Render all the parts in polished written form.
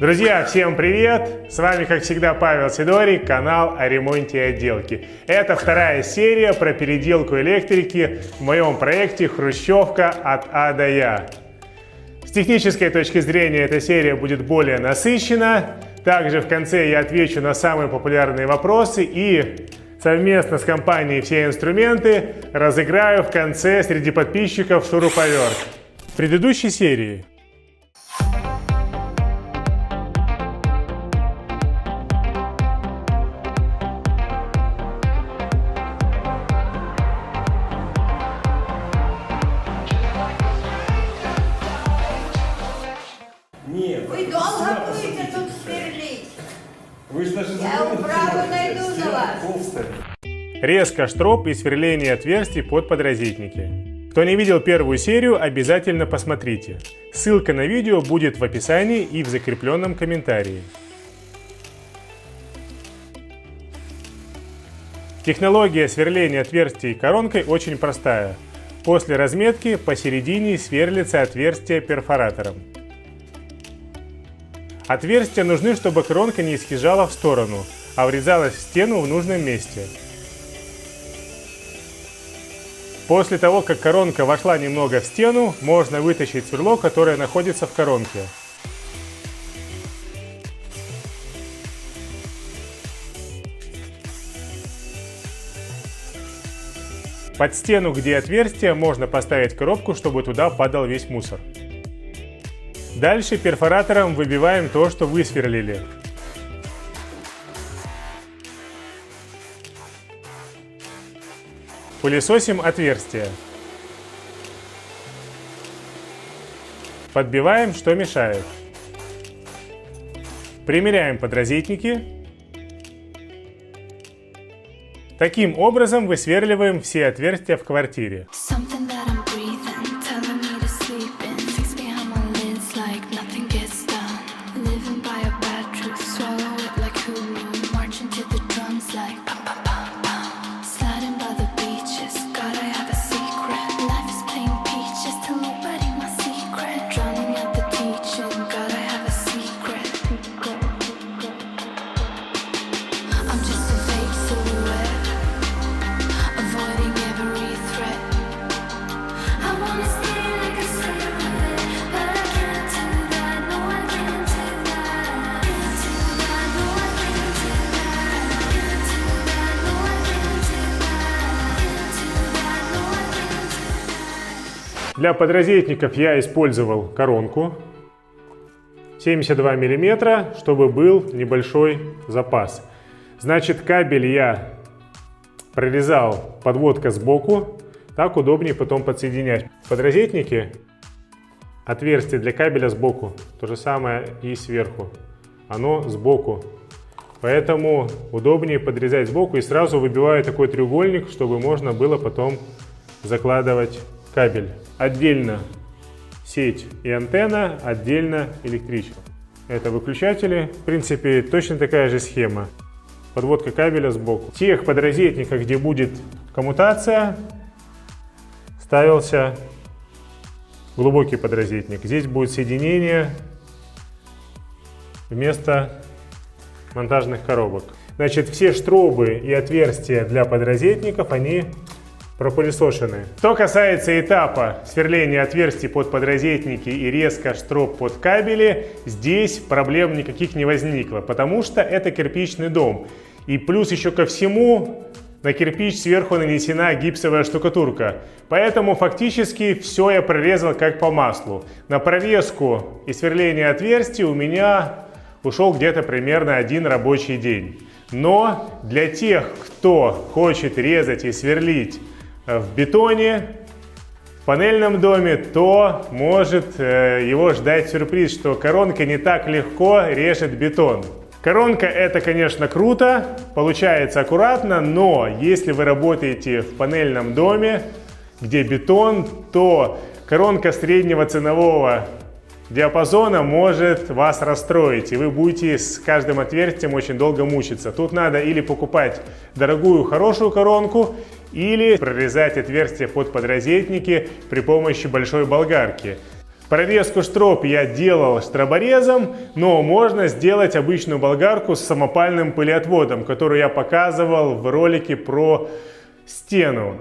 Друзья, всем привет! С вами, как всегда, Павел Сидорик, канал о ремонте и отделке. Это вторая серия про переделку электрики в моем проекте «Хрущевка от А до Я». С технической точки зрения эта серия будет более насыщена. Также в конце я отвечу на самые популярные вопросы и совместно с компанией «Все инструменты» разыграю в конце среди подписчиков шуруповерт. В предыдущей серии Вы долго будете тут сверлить? Вы же даже Я управу найду на вас. резко штроп и сверление отверстий под подрозетники. Кто не видел первую серию, обязательно посмотрите. Ссылка на видео будет в описании и в закрепленном комментарии. Технология сверления отверстий коронкой очень простая. После разметки посередине сверлится отверстие перфоратором. Отверстия нужны, чтобы коронка не съезжала в сторону, а врезалась в стену в нужном месте. После того, как коронка вошла немного в стену, можно вытащить сверло, которое находится в коронке. Под стену, где отверстие, можно поставить коробку, чтобы туда падал весь мусор. Дальше перфоратором выбиваем то, что высверлили. Пылесосим отверстие. Подбиваем, что мешает. Примеряем подрозетники. Таким образом высверливаем все отверстия в квартире. Для подрозетников я использовал коронку 72 мм, чтобы был небольшой запас. Значит, кабель я прорезал подводка сбоку, так удобнее потом подсоединять. Подрозетники, отверстие для кабеля сбоку, то же самое и сверху, оно сбоку. Поэтому удобнее подрезать сбоку и сразу выбиваю такой треугольник, чтобы можно было потом закладывать кабель. Отдельно сеть и антенна, отдельно электричество. Это выключатели. В принципе, точно такая же схема. Подводка кабеля сбоку. В тех подрозетниках, где будет коммутация, ставился глубокий подрозетник. Здесь будет соединение вместо монтажных коробок. Значит, все штробы и отверстия для подрозетников, они пропылесошены. Что касается этапа сверления отверстий под подрозетники и резко штроп под кабели, здесь проблем никаких не возникло, потому что это кирпичный дом. И плюс еще ко всему на кирпич сверху нанесена гипсовая штукатурка. Поэтому фактически все я прорезал как по маслу. На прорезку и сверление отверстий у меня ушел где-то примерно 1 рабочий день. Но для тех, кто хочет резать и сверлить в бетоне, в панельном доме, то может его ждать сюрприз, что коронка не так легко режет бетон. Коронка — это, конечно, круто, получается аккуратно, но если вы работаете в панельном доме, где бетон, то коронка среднего ценового диапазона может вас расстроить, и вы будете с каждым отверстием очень долго мучиться. Тут надо или покупать дорогую хорошую коронку, или прорезать отверстия под подрозетники при помощи большой болгарки. Прорезку штроб я делал штроборезом, но можно сделать обычную болгарку с самопальным пылеотводом, которую я показывал в ролике про стену.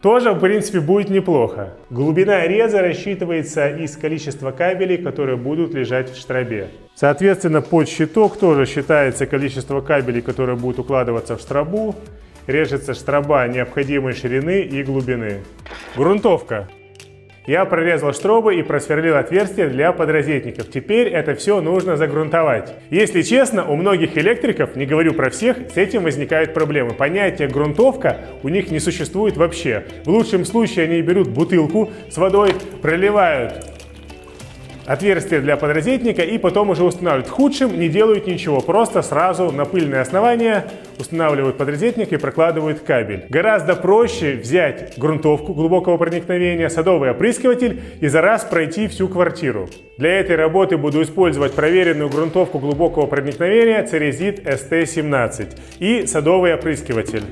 Тоже, в принципе, будет неплохо. Глубина реза рассчитывается из количества кабелей, которые будут лежать в штробе. Соответственно, под щиток тоже считается количество кабелей, которые будут укладываться в штробу. Режется штроба необходимой ширины и глубины. Грунтовка. Я прорезал штробы и просверлил отверстия для подрозетников. Теперь это все нужно загрунтовать. Если честно, у многих электриков, не говорю про всех, с этим возникают проблемы. Понятие грунтовка у них не существует вообще. В лучшем случае они берут бутылку с водой, проливают отверстие для подрозетника и потом уже устанавливают. В худшем не делают ничего, просто сразу на пыльное основание устанавливают подрозетник и прокладывают кабель. Гораздо проще взять грунтовку глубокого проникновения, садовый опрыскиватель и за раз пройти всю квартиру. Для этой работы буду использовать проверенную грунтовку глубокого проникновения Ceresit ST17 и садовый опрыскиватель.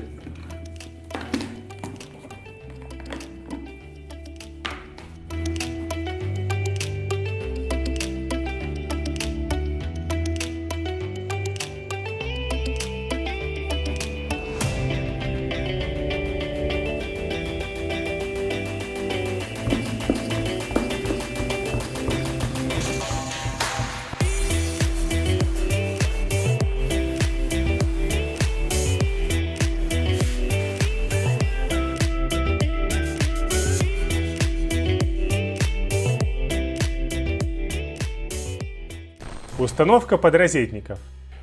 Установка подрозетников.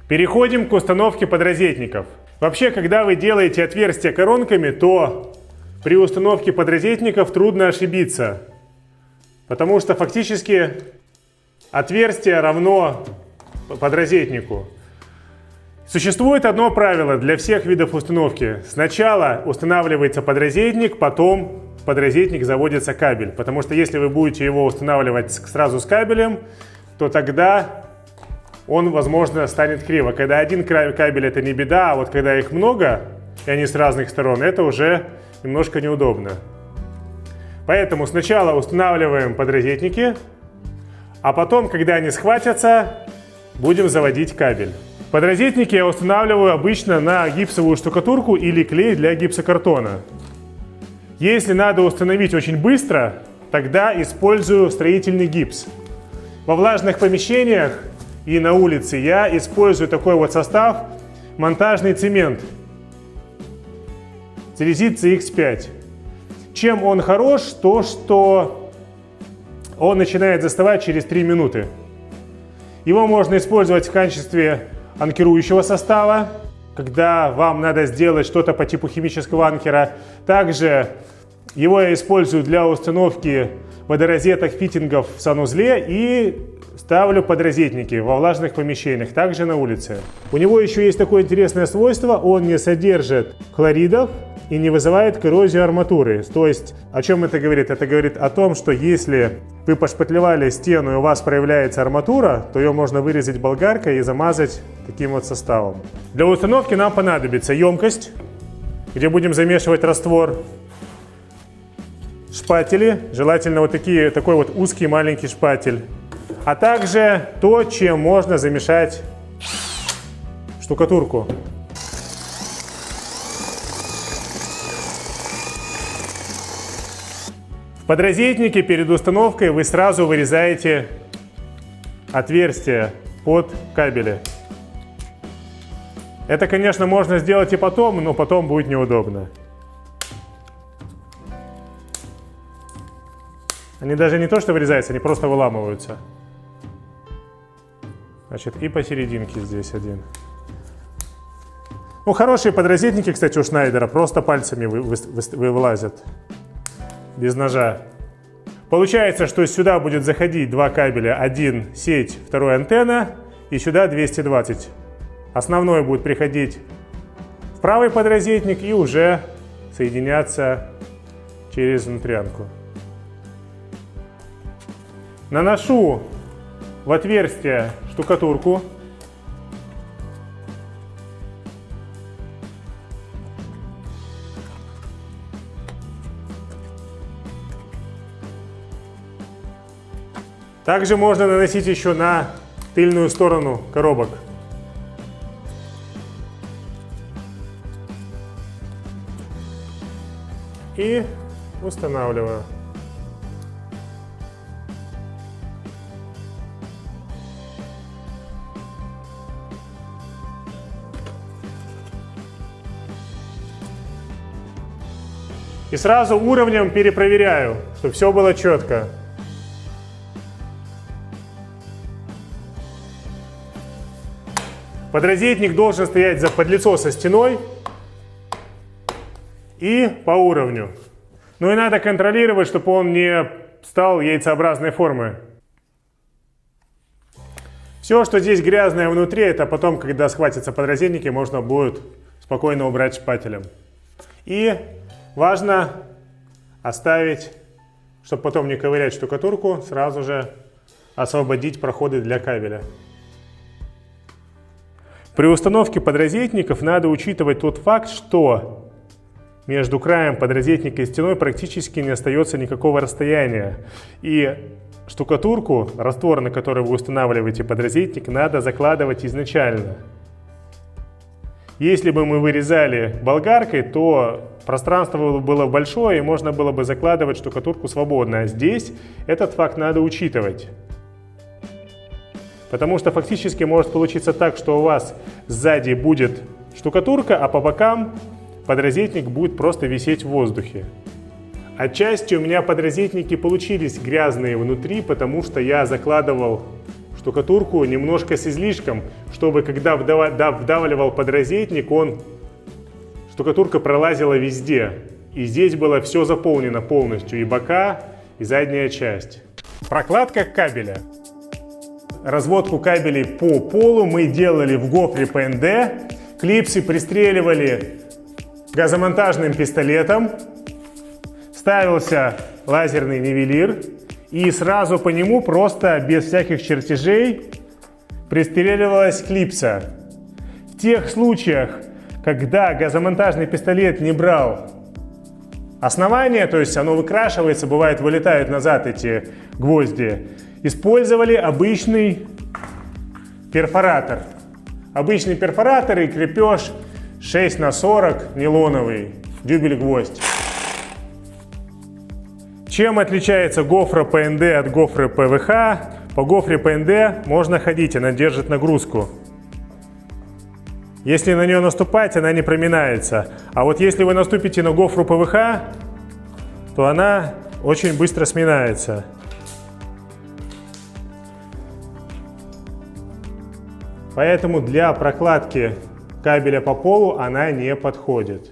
Переходим к установке подрозетников. Вообще, когда вы делаете отверстия коронками, то при установке подрозетников трудно ошибиться. Потому что фактически отверстие равно подрозетнику. Существует одно правило для всех видов установки. Сначала устанавливается подрозетник, потом в подрозетник заводится кабель. Потому что если вы будете его устанавливать сразу с кабелем, то тогда он, возможно, станет криво. Когда один кабель — это не беда, а вот когда их много, и они с разных сторон, это уже немножко неудобно. Поэтому сначала устанавливаем подрозетники, а потом, когда они схватятся, будем заводить кабель. Подрозетники я устанавливаю обычно на гипсовую штукатурку или клей для гипсокартона. Если надо установить очень быстро, тогда использую строительный гипс. Во влажных помещениях и на улице я использую такой вот состав — монтажный цемент Ceresit CX5. Чем он хорош? То, что он начинает застывать через 3 минуты. Его можно использовать в качестве анкерующего состава, когда вам надо сделать что-то по типу химического анкера. Также его я использую для установки водорозеток, фитингов в санузле и ставлю подрозетники во влажных помещениях, также на улице. У него еще есть такое интересное свойство: он не содержит хлоридов и не вызывает коррозию арматуры. То есть, о чем это говорит? Это говорит о том, что если вы пошпатлевали стену и у вас проявляется арматура, то ее можно вырезать болгаркой и замазать таким вот составом. Для установки нам понадобится емкость, где будем замешивать раствор, шпатели, желательно вот такой вот узкий маленький шпатель, а также то, чем можно замешать штукатурку. В подрозетнике перед установкой вы сразу вырезаете отверстие под кабели. Это, конечно, можно сделать и потом, но потом будет неудобно. Они даже не то что вырезаются, они просто выламываются. Значит, и посерединке здесь один. Ну, хорошие подрозетники, кстати, у Шнайдера просто пальцами вылазят. Без ножа. Получается, что сюда будет заходить два кабеля. Один сеть, второй антенна. И сюда 220. Основной будет приходить в правый подрозетник и уже соединяться через внутрянку. Наношу в отверстие штукатурку. Также можно наносить еще на тыльную сторону коробок. И устанавливаю. И сразу уровнем перепроверяю, чтобы все было четко. Подрозетник должен стоять за подлицо со стеной и по уровню. Ну и надо контролировать, чтобы он не стал яйцеобразной формы. Все, что здесь грязное внутри, это потом, когда схватятся подрозетники, можно будет спокойно убрать шпателем. И важно оставить, чтобы потом не ковырять штукатурку, сразу же освободить проходы для кабеля. При установке подрозетников надо учитывать тот факт, что между краем подрозетника и стеной практически не остается никакого расстояния. И штукатурку, раствор, на который вы устанавливаете подрозетник, надо закладывать изначально. Если бы мы вырезали болгаркой, то пространство было большое и можно было бы закладывать штукатурку свободно. А здесь этот факт надо учитывать. Потому что фактически может получиться так, что у вас сзади будет штукатурка, а по бокам подрозетник будет просто висеть в воздухе. Отчасти у меня подрозетники получились грязные внутри, потому что я закладывал штукатурку немножко с излишком, чтобы когда вдавливал подрозетник, штукатурка пролазила везде. И здесь было все заполнено полностью, и бока, и задняя часть. Прокладка кабеля. Разводку кабелей по полу мы делали в гофре ПНД. Клипсы пристреливали газомонтажным пистолетом. Ставился лазерный нивелир. И сразу по нему, просто без всяких чертежей, пристреливалась клипса. В тех случаях, когда газомонтажный пистолет не брал основание, то есть оно выкрашивается, бывает вылетают назад эти гвозди, использовали обычный перфоратор. Обычный перфоратор и крепеж 6х40 нейлоновый, дюбель-гвоздь. Чем отличается гофра ПНД от гофры ПВХ? По гофре ПНД можно ходить, она держит нагрузку. Если на нее наступать, она не проминается. А вот если вы наступите на гофру ПВХ, то она очень быстро сминается. Поэтому для прокладки кабеля по полу она не подходит.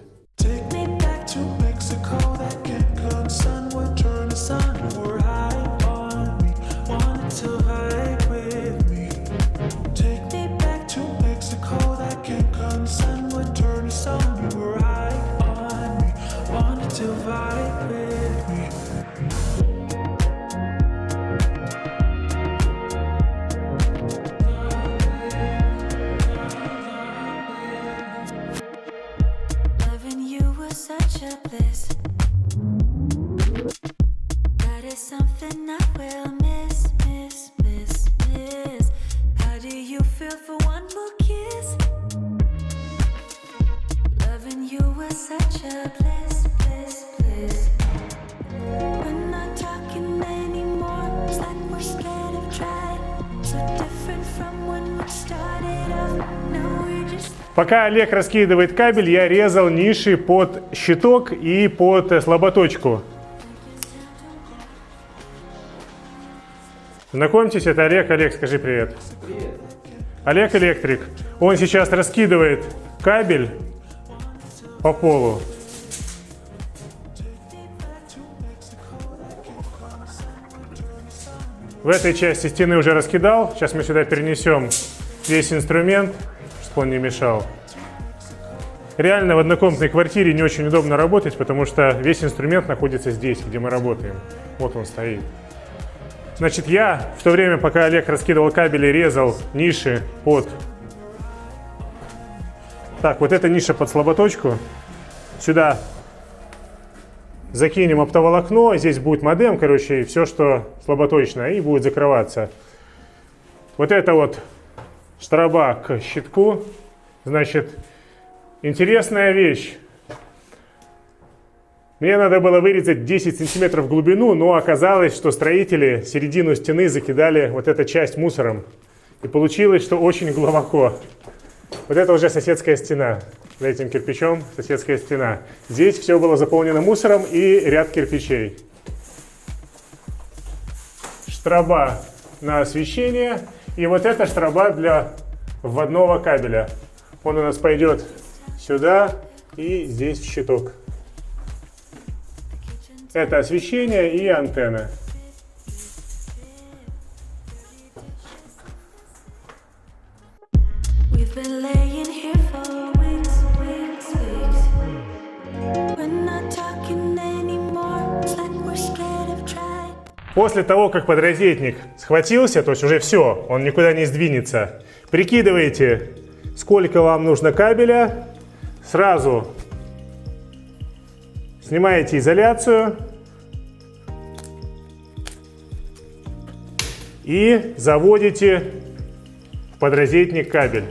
Пока Олег раскидывает кабель, я резал ниши под щиток и под слаботочку. Знакомьтесь, это Олег. Олег, скажи привет. Привет. Олег электрик. Он сейчас раскидывает кабель по полу. В этой части стены уже раскидал. Сейчас мы сюда перенесем весь инструмент, чтобы он не мешал. Реально в однокомнатной квартире не очень удобно работать, потому что весь инструмент находится здесь, где мы работаем. Вот он стоит. Значит, я в то время, пока Олег раскидывал кабели, резал ниши под... Так, вот эта ниша под слаботочку. Сюда закинем оптоволокно, здесь будет модем, короче, все, что слаботочно, и будет закрываться. Вот это вот штраба к щитку. Значит, интересная вещь. Мне надо было вырезать 10 сантиметров в глубину, но оказалось, что строители середину стены закидали вот эту часть мусором. И получилось, что очень глубоко. Вот это уже соседская стена. За этим кирпичом соседская стена. Здесь все было заполнено мусором и ряд кирпичей. Штраба на освещение. И вот это штраба для вводного кабеля. Он у нас пойдет сюда и здесь в щиток. Это освещение и антенна. После того, как подрозетник схватился, то есть уже все, он никуда не сдвинется, прикидываете, сколько вам нужно кабеля, сразу снимаете изоляцию и заводите в подрозетник кабель.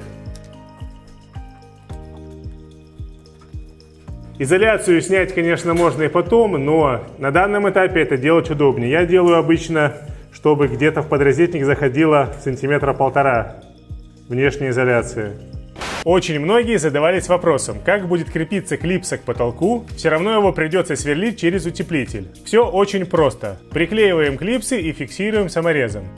Изоляцию снять, конечно, можно и потом, но на данном этапе это делать удобнее. Я делаю обычно, чтобы где-то в подрозетник заходило сантиметра 1,5 внешней изоляции. Очень многие задавались вопросом, как будет крепиться клипса к потолку, все равно его придется сверлить через утеплитель. Все очень просто. Приклеиваем клипсы и фиксируем саморезом.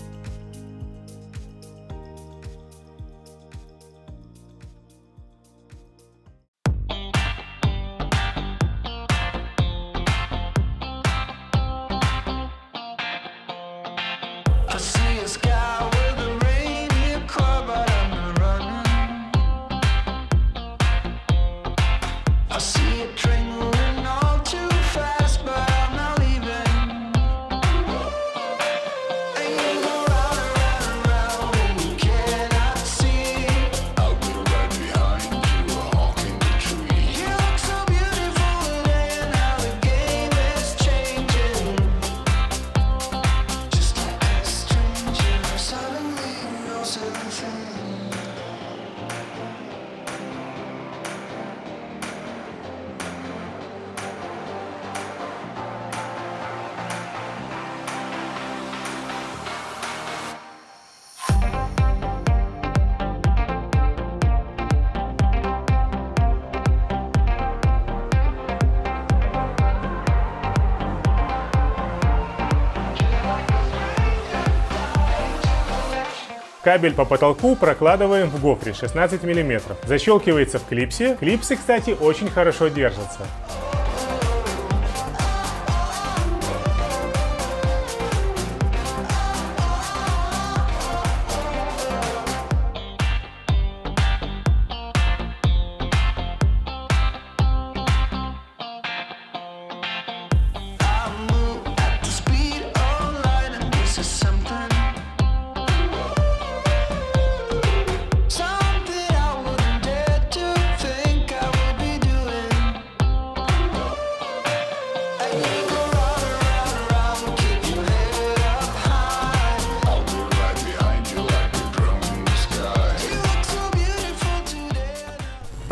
Кабель по потолку прокладываем в гофре 16 мм. Защелкивается в клипсе. Клипсы, кстати, очень хорошо держатся.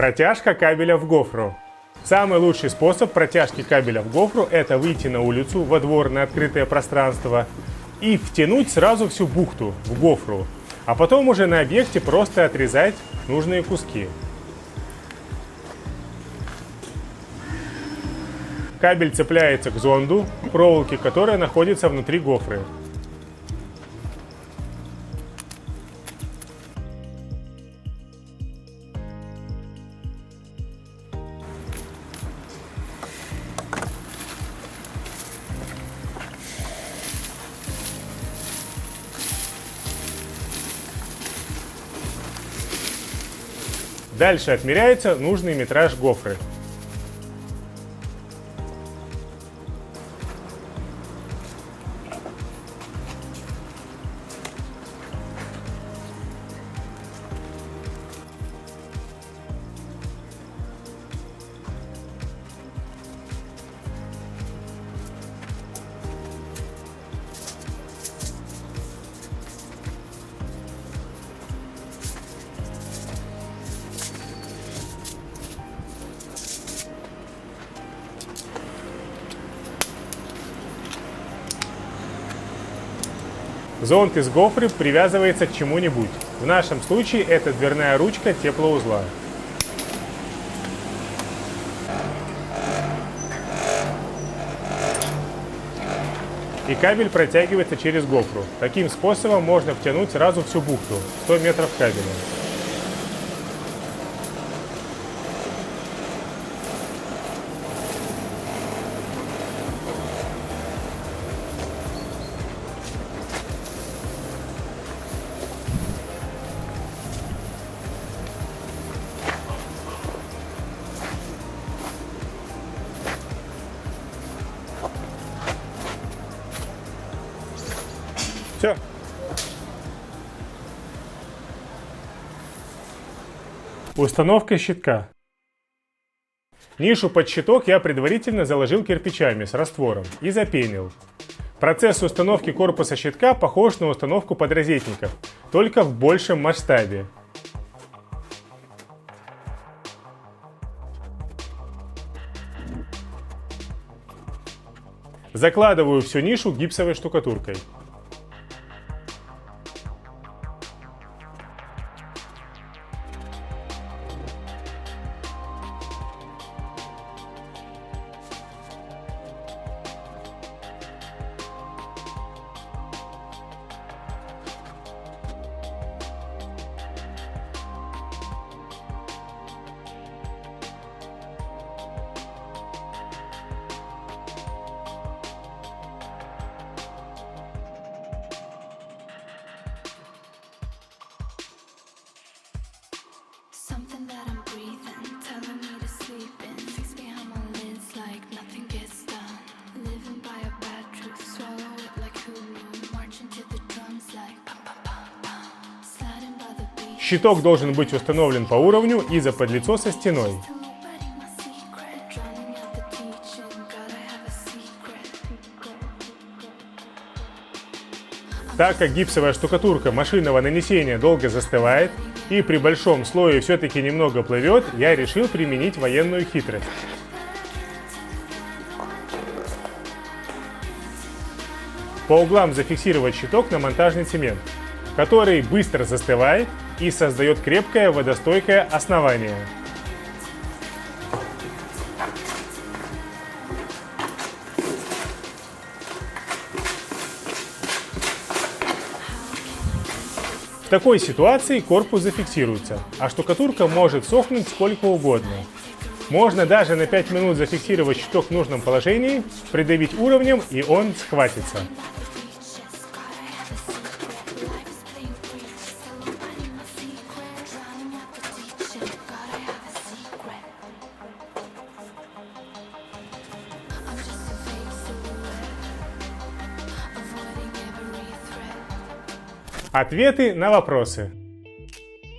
Протяжка кабеля в гофру. Самый лучший способ протяжки кабеля в гофру – это выйти на улицу, во двор, на открытое пространство и втянуть сразу всю бухту в гофру, а потом уже на объекте просто отрезать нужные куски. Кабель цепляется к зонду, проволоке, которая находится внутри гофры. Дальше отмеряется нужный метраж гофры. Зонт из гофры привязывается к чему-нибудь. В нашем случае это дверная ручка теплоузла. И кабель протягивается через гофру. Таким способом можно втянуть сразу всю бухту, 100 метров кабеля. Все. Установка щитка. Нишу под щиток я предварительно заложил кирпичами с раствором и запенил. Процесс установки корпуса щитка похож на установку подрозетников, только в большем масштабе. Закладываю всю нишу гипсовой штукатуркой. Something that I'm breathing, telling me to sleep in. Fix behind my lids like nothing gets done. Living by a bad truth, swallow it like who knew. Marching to the drums like pam pam pam pam. Sliding by the beat. Щиток должен быть установлен по уровню и за подлицо со стеной. Writing my secret, drowning out the teaching. Gotta have a secret. Так как гипсовая штукатурка машинного нанесения долго застывает и при большом слое все-таки немного плывет, я решил применить военную хитрость. По углам зафиксировать щиток на монтажный цемент, который быстро застывает и создает крепкое водостойкое основание. В такой ситуации корпус зафиксируется, а штукатурка может сохнуть сколько угодно. Можно даже на 5 минут зафиксировать щиток в нужном положении, придавить уровнем, и он схватится. Ответы на вопросы.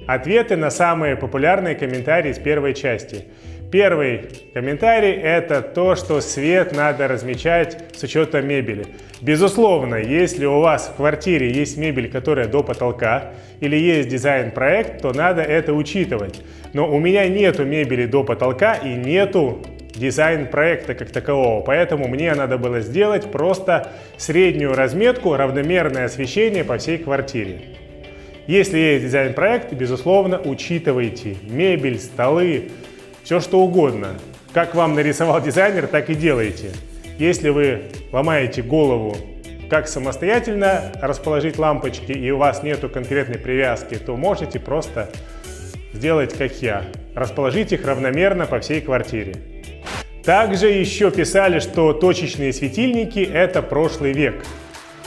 Ответы на самые популярные комментарии из первой части. Первый комментарий – это то, что свет надо размечать с учетом мебели. Безусловно, если у вас в квартире есть мебель, которая до потолка, или есть дизайн-проект, то надо это учитывать. Но у меня нету мебели до потолка и нету дизайн-проекта как такового, поэтому мне надо было сделать просто среднюю разметку, равномерное освещение по всей квартире. Если есть дизайн-проект, безусловно, учитывайте мебель, столы, все что угодно. Как вам нарисовал дизайнер, так и делайте. Если вы ломаете голову, как самостоятельно расположить лампочки, и у вас нету конкретной привязки, то можете просто сделать как я. Расположить их равномерно по всей квартире. Также еще писали, что точечные светильники – это прошлый век.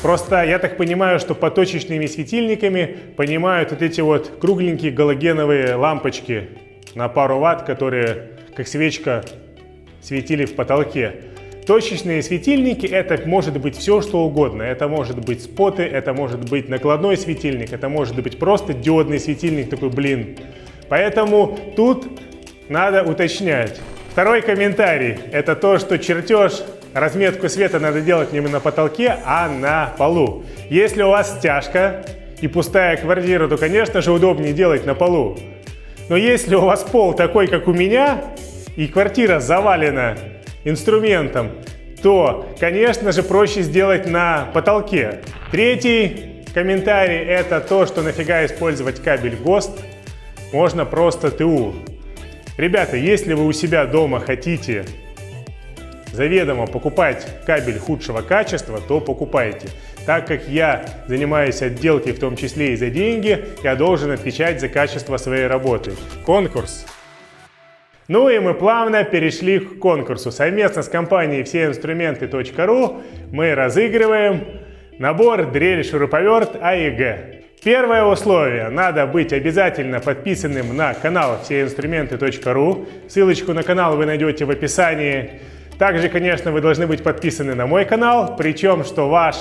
Просто я так понимаю, что под точечными светильниками понимают вот эти вот кругленькие галогеновые лампочки на пару ватт, которые как свечка светили в потолке. Точечные светильники – это может быть все, что угодно. Это может быть споты, это может быть накладной светильник, это может быть просто диодный светильник, такой блин. Поэтому тут надо уточнять. Второй комментарий – это то, что чертеж, разметку света надо делать не на потолке, а на полу. Если у вас стяжка и пустая квартира, то, конечно же, удобнее делать на полу. Но если у вас пол такой, как у меня, и квартира завалена инструментом, то, конечно же, проще сделать на потолке. Третий комментарий — это то, что нафига использовать кабель ГОСТ, можно просто ТУ. Ребята, если вы у себя дома хотите заведомо покупать кабель худшего качества, то покупайте. Так как я занимаюсь отделкой, в том числе и за деньги, я должен отвечать за качество своей работы. Конкурс. Ну и мы плавно перешли к конкурсу. Совместно с компанией всеинструменты.ру мы разыгрываем набор дрель-шуруповерт АЕГ. Первое условие. Надо быть обязательно подписанным на канал всеинструменты.ру. Ссылочку на канал вы найдете в описании. Также, конечно, вы должны быть подписаны на мой канал, причем, что ваш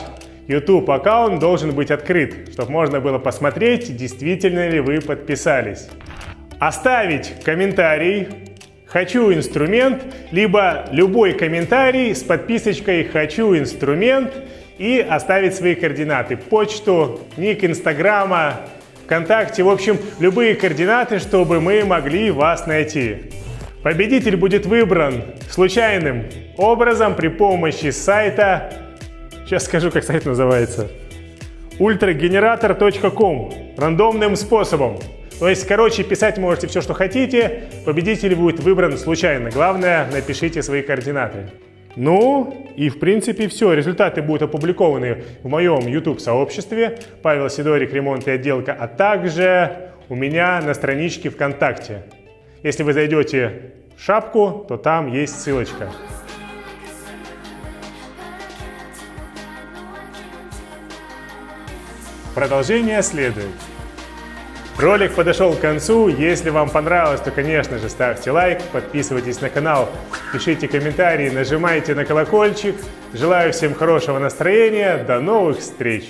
YouTube аккаунт должен быть открыт, чтобы можно было посмотреть, действительно ли вы подписались. Оставить комментарий «Хочу инструмент», либо любой комментарий с подписочкой «Хочу инструмент» и оставить свои координаты. Почту, ник Инстаграма, ВКонтакте, в общем, любые координаты, чтобы мы могли вас найти. Победитель будет выбран случайным образом при помощи сайта, сейчас скажу, как сайт называется, ultragenerator.com, рандомным способом. То есть, короче, писать можете все, что хотите, победитель будет выбран случайно. Главное, напишите свои координаты. Ну, и в принципе все. Результаты будут опубликованы в моем YouTube-сообществе Павел Сидорик, ремонт и отделка, а также у меня на страничке ВКонтакте. Если вы зайдете в шапку, то там есть ссылочка. Продолжение следует. Ролик подошел к концу. Если вам понравилось, то, конечно же, ставьте лайк, подписывайтесь на канал, пишите комментарии, нажимайте на колокольчик. Желаю всем хорошего настроения. До новых встреч!